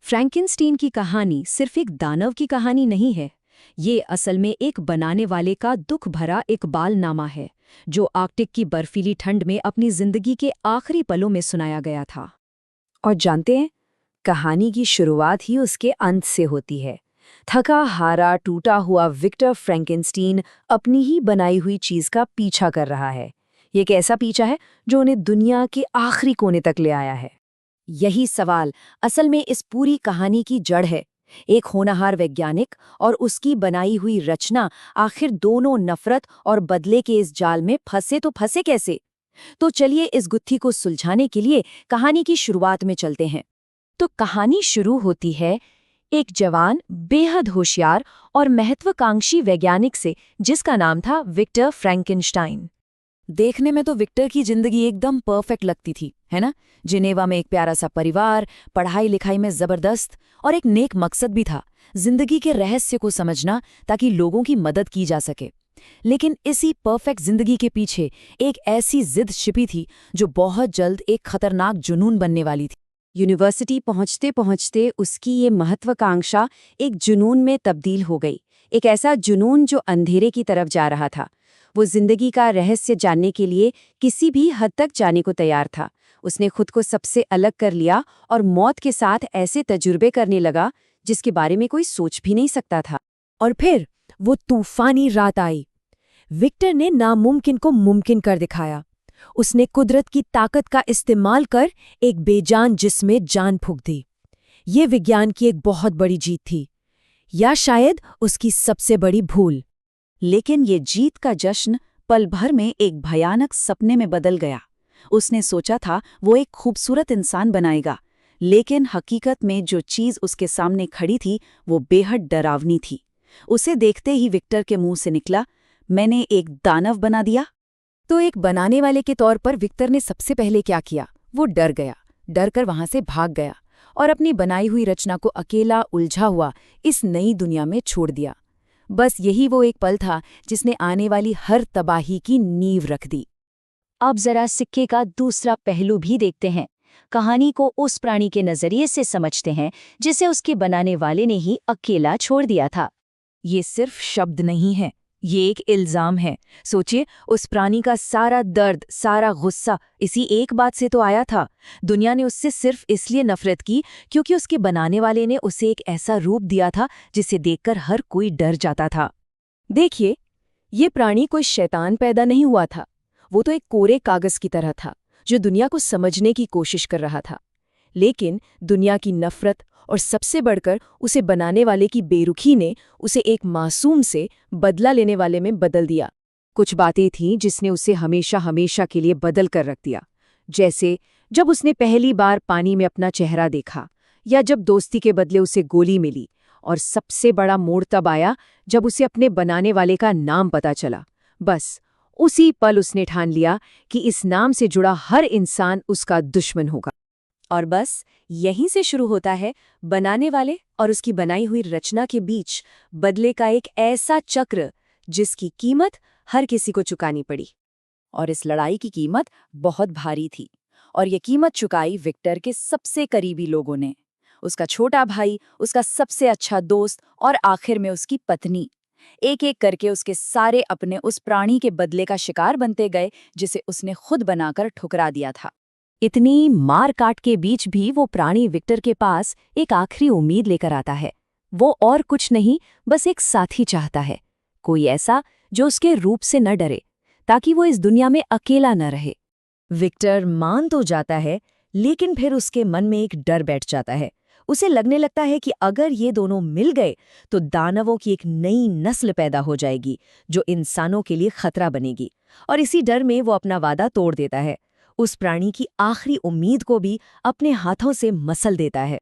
फ्रैंकेनस्टीन की कहानी सिर्फ एक दानव की कहानी नहीं है। ये असल में एक बनाने वाले का दुख भरा इकबालनामा है, जो आर्कटिक की बर्फीली ठंड में अपनी जिंदगी के आखिरी पलों में सुनाया गया था। और जानते हैं, कहानी की शुरुआत ही उसके अंत से होती है। थका हारा टूटा हुआ विक्टर फ्रैंकेनस्टीन अपनी ही बनाई हुई चीज का पीछा कर रहा है। ये एक ऐसा पीछा है जो उन्हें दुनिया के आखिरी कोने तक ले आया है। यही सवाल असल में इस पूरी कहानी की जड़ है। एक होनहार वैज्ञानिक और उसकी बनाई हुई रचना आखिर दोनों नफरत और बदले के इस जाल में फंसे तो फंसे कैसे? तो चलिए इस गुत्थी को सुलझाने के लिए कहानी की शुरुआत में चलते हैं। तो कहानी शुरू होती है एक जवान, बेहद होशियार और महत्वाकांक्षी वैज्ञानिक से, जिसका नाम था विक्टर फ्रैंकेनस्टाइन। देखने में तो विक्टर की जिंदगी एकदम परफेक्ट लगती थी, है ना? जिनेवा में एक प्यारा सा परिवार, पढ़ाई लिखाई में जबरदस्त और एक नेक मकसद भी था, जिंदगी के रहस्य को समझना ताकि लोगों की मदद की जा सके। लेकिन इसी परफेक्ट जिंदगी के पीछे एक ऐसी जिद छिपी थी जो बहुत जल्द एक खतरनाक जुनून बनने वाली थी। यूनिवर्सिटी पहुंचते पहुंचते उसकी ये महत्वाकांक्षा एक जुनून में तब्दील हो गई। एक ऐसा जुनून जो अंधेरे की तरफ जा रहा था। वो जिंदगी का रहस्य जानने के लिए किसी भी हद तक जाने को तैयार था। उसने खुद को सबसे अलग कर लिया और मौत के साथ ऐसे तजुर्बे करने लगा जिसके बारे में कोई सोच भी नहीं सकता था। और फिर वो तूफानी रात आई। विक्टर ने नामुमकिन को मुमकिन कर दिखाया। उसने कुदरत की ताकत का इस्तेमाल कर एक बेजान जिस्म में जान फूंक दी। ये विज्ञान की एक बहुत बड़ी जीत थी, या शायद उसकी सबसे बड़ी भूल। लेकिन ये जीत का जश्न पल भर में एक भयानक सपने में बदल गया। उसने सोचा था वो एक खूबसूरत इंसान बनाएगा, लेकिन हकीकत में जो चीज उसके सामने खड़ी थी वो बेहद डरावनी थी। उसे देखते ही विक्टर के मुंह से निकला, मैंने एक दानव बना दिया। तो एक बनाने वाले के तौर पर विक्टर ने सबसे पहले क्या किया? वो डर गया, डर कर वहां से भाग गया और अपनी बनाई हुई रचना को अकेला उलझा हुआ इस नई दुनिया में छोड़ दिया। बस यही वो एक पल था जिसने आने वाली हर तबाही की नींव रख दी। अब जरा सिक्के का दूसरा पहलू भी देखते हैं। कहानी को उस प्राणी के नजरिए से समझते हैं जिसे उसके बनाने वाले ने ही अकेला छोड़ दिया था। ये सिर्फ शब्द नहीं है, ये एक इल्जाम है। सोचिए, उस प्राणी का सारा दर्द, सारा गुस्सा इसी एक बात से तो आया था। दुनिया ने उससे सिर्फ इसलिए नफरत की क्योंकि उसके बनाने वाले ने उसे एक ऐसा रूप दिया था जिसे देखकर हर कोई डर जाता था। देखिए, ये प्राणी कोई शैतान पैदा नहीं हुआ था। वो तो एक कोरे कागज की तरह था जो दुनिया को समझने की कोशिश कर रहा था। लेकिन दुनिया की नफरत और सबसे बढ़कर उसे बनाने वाले की बेरुखी ने उसे एक मासूम से बदला लेने वाले में बदल दिया। कुछ बातें थीं जिसने उसे हमेशा हमेशा के लिए बदल कर रख दिया। जैसे जब उसने पहली बार पानी में अपना चेहरा देखा, या जब दोस्ती के बदले उसे गोली मिली, और सबसे बड़ा मोड़ तब आया जब उसे अपने बनाने वाले का नाम पता चला। बस उसी पल उसने ठान लिया कि इस नाम से जुड़ा हर इंसान उसका दुश्मन होगा। और बस यहीं से शुरू होता है बनाने वाले और उसकी बनाई हुई रचना के बीच बदले का एक ऐसा चक्र जिसकी कीमत हर किसी को चुकानी पड़ी। और इस लड़ाई की कीमत बहुत भारी थी, और ये कीमत चुकाई विक्टर के सबसे करीबी लोगों ने। उसका छोटा भाई, उसका सबसे अच्छा दोस्त और आखिर में उसकी पत्नी। एक एक करके उसके सारे अपने उस प्राणी के बदले का शिकार बनते गए जिसे उसने खुद बनाकर ठुकरा दिया था। इतनी मार काट के बीच भी वो प्राणी विक्टर के पास एक आखिरी उम्मीद लेकर आता है। वो और कुछ नहीं, बस एक साथी चाहता है, कोई ऐसा जो उसके रूप से न डरे, ताकि वो इस दुनिया में अकेला न रहे। विक्टर मान तो जाता है, लेकिन फिर उसके मन में एक डर बैठ जाता है। उसे लगने लगता है कि अगर ये दोनों मिल गए तो दानवों की एक नई नस्ल पैदा हो जाएगी जो इंसानों के लिए खतरा बनेगी। और इसी डर में वो अपना वादा तोड़ देता है, उस प्राणी की आखिरी उम्मीद को भी अपने हाथों से मसल देता है।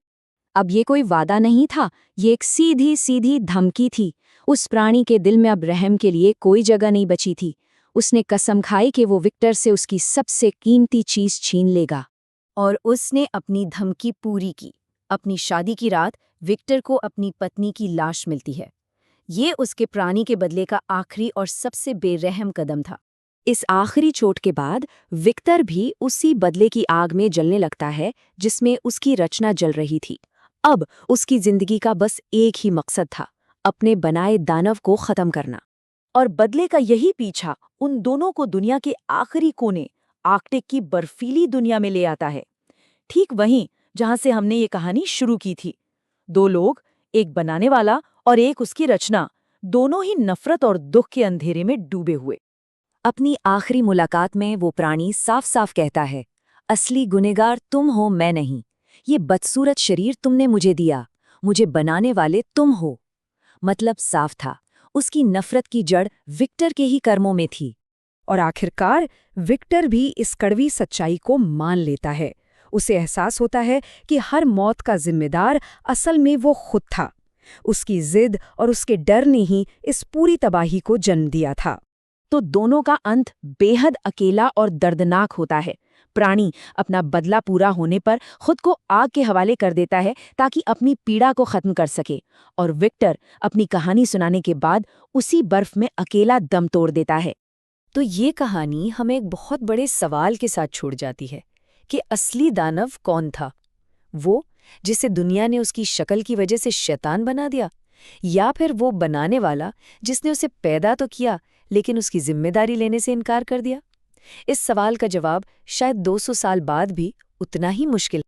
अब ये कोई वादा नहीं था, ये एक सीधी सीधी धमकी थी। उस प्राणी के दिल में अब रहम के लिए कोई जगह नहीं बची थी। उसने कसम खाई कि वो विक्टर से उसकी सबसे कीमती चीज छीन लेगा। और उसने अपनी धमकी पूरी की। अपनी शादी की रात विक्टर को अपनी पत्नी की लाश मिलती है। ये उसके प्राणी के बदले का आखिरी और सबसे बेरहम कदम था। इस आखिरी चोट के बाद विक्टर भी उसी बदले की आग में जलने लगता है जिसमें उसकी रचना जल रही थी। अब उसकी जिंदगी का बस एक ही मकसद था, अपने बनाए दानव को खत्म करना। और बदले का यही पीछा उन दोनों को दुनिया के आखिरी कोने, आर्कटिक की बर्फीली दुनिया में ले आता है। ठीक वहीं जहां से हमने ये कहानी शुरू की थी। दो लोग, एक बनाने वाला और एक उसकी रचना, दोनों ही नफरत और दुख के अंधेरे में डूबे हुए। अपनी आखिरी मुलाकात में वो प्राणी साफ साफ कहता है, असली गुनहगार तुम हो, मैं नहीं। ये बदसूरत शरीर तुमने मुझे दिया, मुझे बनाने वाले तुम हो। मतलब साफ था, उसकी नफरत की जड़ विक्टर के ही कर्मों में थी। और आखिरकार विक्टर भी इस कड़वी सच्चाई को मान लेता है। उसे एहसास होता है कि हर मौत का जिम्मेदार असल में वो खुद था। उसकी जिद और उसके डर ने ही इस पूरी तबाही को जन्म दिया था। तो दोनों का अंत बेहद अकेला और दर्दनाक होता है। प्राणी अपना बदला पूरा होने पर खुद को आग के हवाले कर देता है ताकि अपनी पीड़ा को खत्म कर सके, और विक्टर अपनी कहानी सुनाने के बाद उसी बर्फ में अकेला दम तोड़ देता है। तो ये कहानी हमें एक बहुत बड़े सवाल के साथ छोड़ जाती है कि असली दानव कौन था? वो जिसे दुनिया ने उसकी शक्ल की वजह से शैतान बना दिया, या फिर वो बनाने वाला जिसने उसे पैदा तो किया लेकिन उसकी जिम्मेदारी लेने से इनकार कर दिया? इस सवाल का जवाब शायद 200 साल बाद भी उतना ही मुश्किल